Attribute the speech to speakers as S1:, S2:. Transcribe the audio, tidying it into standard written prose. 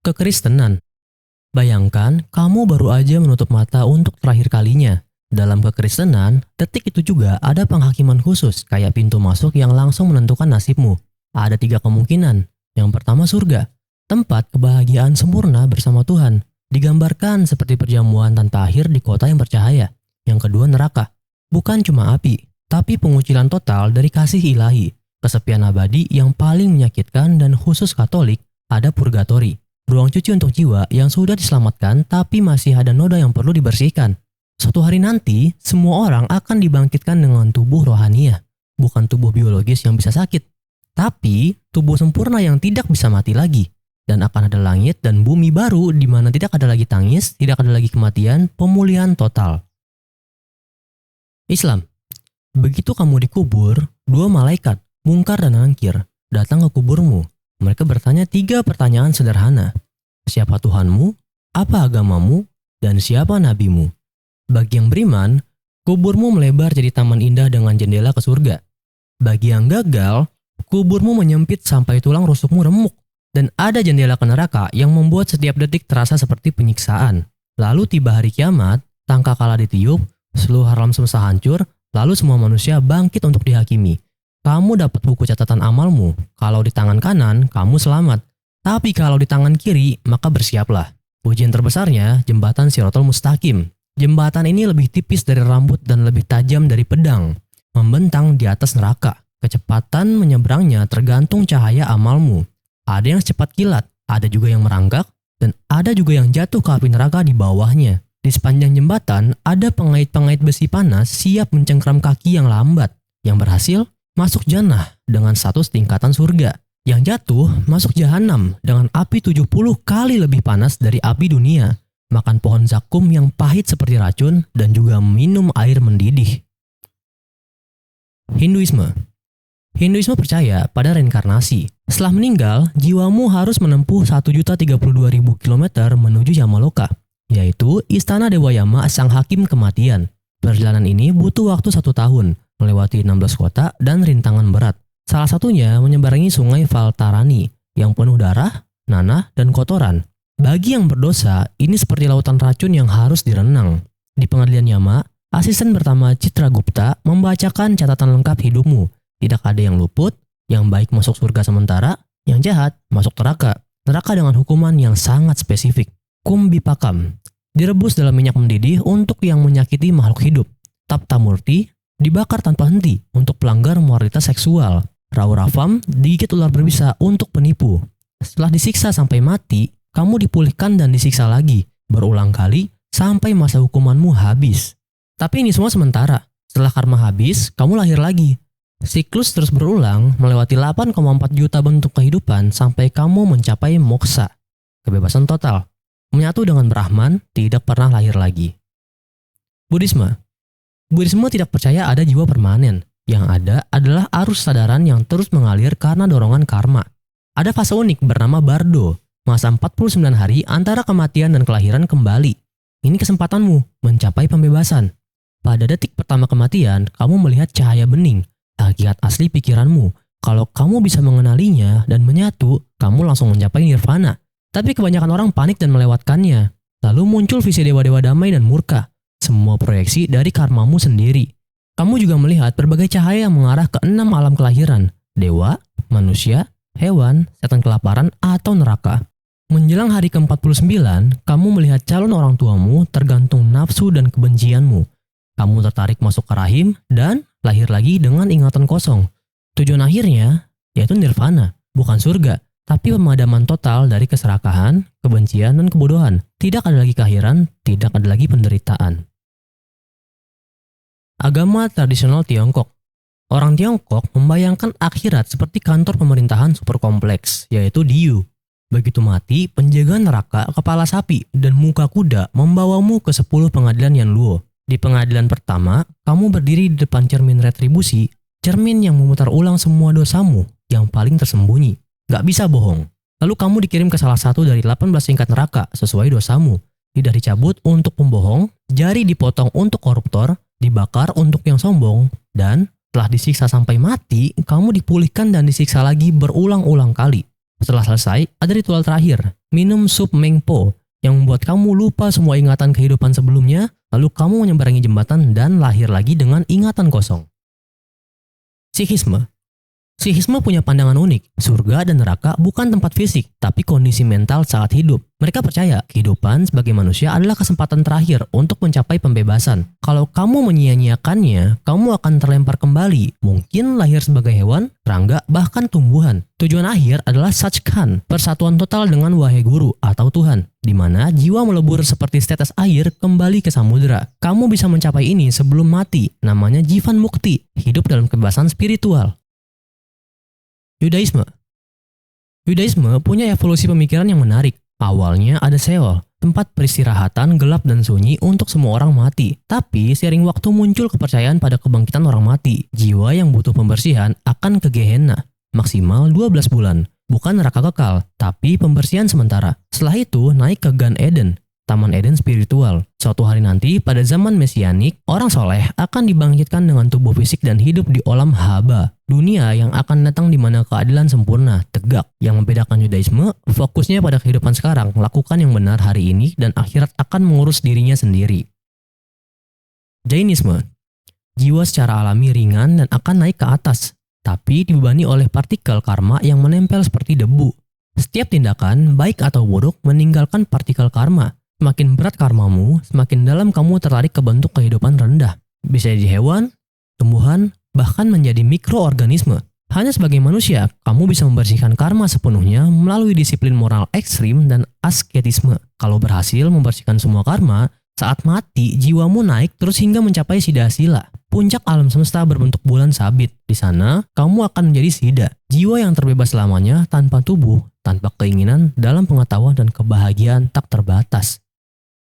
S1: Kekristenan. Bayangkan kamu baru aja menutup mata untuk terakhir kalinya. Dalam kekristenan, detik itu juga ada penghakiman khusus kayak pintu masuk yang langsung menentukan nasibmu. Ada 3 kemungkinan. Yang pertama surga, tempat kebahagiaan sempurna bersama Tuhan. Digambarkan seperti perjamuan tanpa akhir di kota yang bercahaya. Yang kedua neraka, bukan cuma api, tapi pengucilan total dari kasih ilahi. Kesepian abadi yang paling menyakitkan dan khusus Katolik, ada purgatori. Ruang cuci untuk jiwa yang sudah diselamatkan tapi masih ada noda yang perlu dibersihkan. Suatu hari nanti, semua orang akan dibangkitkan dengan tubuh rohaniah. Bukan tubuh biologis yang bisa sakit, tapi tubuh sempurna yang tidak bisa mati lagi. Dan akan ada langit dan bumi baru di mana tidak ada lagi tangis, tidak ada lagi kematian, pemulihan total. Islam. Begitu kamu dikubur, 2 malaikat, Mungkar dan Nakir, datang ke kuburmu. Mereka bertanya 3 pertanyaan sederhana. Siapa Tuhanmu? Apa agamamu? Dan siapa nabimu? Bagi yang beriman, kuburmu melebar jadi taman indah dengan jendela ke surga. Bagi yang gagal, kuburmu menyempit sampai tulang rusukmu remuk. Dan ada jendela ke neraka yang membuat setiap detik terasa seperti penyiksaan. Lalu tiba hari kiamat, tangkakala ditiup, seluruh alam semesta hancur, lalu semua manusia bangkit untuk dihakimi. Kamu dapat buku catatan amalmu. Kalau di tangan kanan, kamu selamat. Tapi kalau di tangan kiri, maka bersiaplah. Ujian terbesarnya, jembatan Shirathul Mustaqim. Jembatan ini lebih tipis dari rambut dan lebih tajam dari pedang. Membentang di atas neraka. Kecepatan menyeberangnya tergantung cahaya amalmu. Ada yang secepat kilat, ada juga yang merangkak, dan ada juga yang jatuh ke api neraka di bawahnya. Di sepanjang jembatan, ada pengait-pengait besi panas siap mencengkram kaki yang lambat. Yang berhasil, masuk jannah dengan status tingkatan surga. Yang jatuh, masuk jahanam dengan api 70 kali lebih panas dari api dunia. Makan pohon zakum yang pahit seperti racun dan juga minum air mendidih. Hinduisme. Hinduisme percaya pada reinkarnasi. Setelah meninggal, jiwamu harus menempuh 1.032.000 km menuju Yamaloka, yaitu istana Dewa Yama sang hakim kematian. Perjalanan ini butuh waktu 1 tahun, melewati 16 kota dan rintangan berat. Salah satunya menyeberangi sungai Valtarani yang penuh darah, nanah, dan kotoran. Bagi yang berdosa, ini seperti lautan racun yang harus direnang. Di pengadilan Yama, asisten pertama Citragupta membacakan catatan lengkap hidupmu. Tidak ada yang luput, yang baik masuk surga sementara, yang jahat masuk neraka. Neraka dengan hukuman yang sangat spesifik. Kumbipakam, direbus dalam minyak mendidih untuk yang menyakiti makhluk hidup. Taptamurti, dibakar tanpa henti untuk pelanggar moralitas seksual. Raurafam, digigit ular berbisa untuk penipu. Setelah disiksa sampai mati, kamu dipulihkan dan disiksa lagi, berulang kali sampai masa hukumanmu habis. Tapi ini semua sementara. Setelah karma habis, kamu lahir lagi. Siklus terus berulang melewati 8,4 juta bentuk kehidupan sampai kamu mencapai moksa, kebebasan total. Menyatu dengan Brahman, tidak pernah lahir lagi. Buddhisme. Buddhisme tidak percaya ada jiwa permanen. Yang ada adalah arus kesadaran yang terus mengalir karena dorongan karma. Ada fase unik bernama Bardo, masa 49 hari antara kematian dan kelahiran kembali. Ini kesempatanmu mencapai pembebasan. Pada detik pertama kematian, kamu melihat cahaya bening, hakikat asli pikiranmu. Kalau kamu bisa mengenalinya dan menyatu, kamu langsung mencapai nirvana. Tapi kebanyakan orang panik dan melewatkannya. Lalu muncul visi dewa-dewa damai dan murka. Semua proyeksi dari karmamu sendiri. Kamu juga melihat berbagai cahaya yang mengarah ke 6 alam kelahiran. Dewa, manusia, hewan, setan kelaparan, atau neraka. Menjelang hari ke-49, kamu melihat calon orang tuamu tergantung nafsu dan kebencianmu. Kamu tertarik masuk ke rahim dan lahir lagi dengan ingatan kosong. Tujuan akhirnya yaitu nirvana, bukan surga, tapi pemadaman total dari keserakahan, kebencian, dan kebodohan. Tidak ada lagi keakhiran, tidak ada lagi penderitaan. Agama tradisional Tiongkok. Orang Tiongkok membayangkan akhirat seperti kantor pemerintahan super kompleks, yaitu Diyu. Begitu mati, penjaga neraka, kepala sapi, dan muka kuda membawamu ke 10 pengadilan Yanluo. Di pengadilan pertama, kamu berdiri di depan cermin retribusi, cermin yang memutar ulang semua dosamu yang paling tersembunyi. Gak bisa bohong. Lalu kamu dikirim ke salah satu dari 18 tingkat neraka sesuai dosamu. Lidah dicabut untuk pembohong, jari dipotong untuk koruptor, dibakar untuk yang sombong, dan setelah disiksa sampai mati, kamu dipulihkan dan disiksa lagi berulang-ulang kali. Setelah selesai, ada ritual terakhir, Minum sup mengpo yang membuat kamu lupa semua ingatan kehidupan sebelumnya, lalu kamu menyeberangi jembatan dan lahir lagi dengan ingatan kosong. Sikhisme. Sikhisme punya pandangan unik. Surga dan neraka bukan tempat fisik, tapi kondisi mental saat hidup. Mereka percaya kehidupan sebagai manusia adalah kesempatan terakhir untuk mencapai pembebasan. Kalau kamu menyia-nyiakannya, kamu akan terlempar kembali. Mungkin lahir sebagai hewan, serangga, bahkan tumbuhan. Tujuan akhir adalah Sachkhand, persatuan total dengan Waheguru atau Tuhan, di mana jiwa melebur seperti setetes air kembali ke samudera. Kamu bisa mencapai ini sebelum mati, namanya Jivan Mukti, hidup dalam kebebasan spiritual. Yudaisme. Yudaisme punya evolusi pemikiran yang menarik. Awalnya ada Seol, tempat peristirahatan gelap dan sunyi untuk semua orang mati. Tapi seiring waktu muncul kepercayaan pada kebangkitan orang mati. Jiwa yang butuh pembersihan akan ke Gehenna, maksimal 12 bulan. Bukan neraka kekal, tapi pembersihan sementara. Setelah itu naik ke Gan Eden, Taman Eden spiritual. Suatu hari nanti, pada zaman mesianik, orang soleh akan dibangkitkan dengan tubuh fisik dan hidup di olam haba. Dunia yang akan datang di mana keadilan sempurna, tegak. Yang membedakan Yudaisme, fokusnya pada kehidupan sekarang, lakukan yang benar hari ini, dan akhirat akan mengurus dirinya sendiri. Jainisme. Jiwa secara alami ringan dan akan naik ke atas, tapi dibebani oleh partikel karma yang menempel seperti debu. Setiap tindakan, baik atau buruk, meninggalkan partikel karma. Semakin berat karmamu, semakin dalam kamu tertarik ke bentuk kehidupan rendah. Bisa jadi hewan, tumbuhan, bahkan menjadi mikroorganisme. Hanya sebagai manusia, kamu bisa membersihkan karma sepenuhnya melalui disiplin moral ekstrim dan asketisme. Kalau berhasil membersihkan semua karma, saat mati jiwamu naik terus hingga mencapai Siddha Sila. Puncak alam semesta berbentuk bulan sabit. Di sana, kamu akan menjadi Siddha, jiwa yang terbebas selamanya tanpa tubuh, tanpa keinginan, dalam pengetahuan dan kebahagiaan tak terbatas.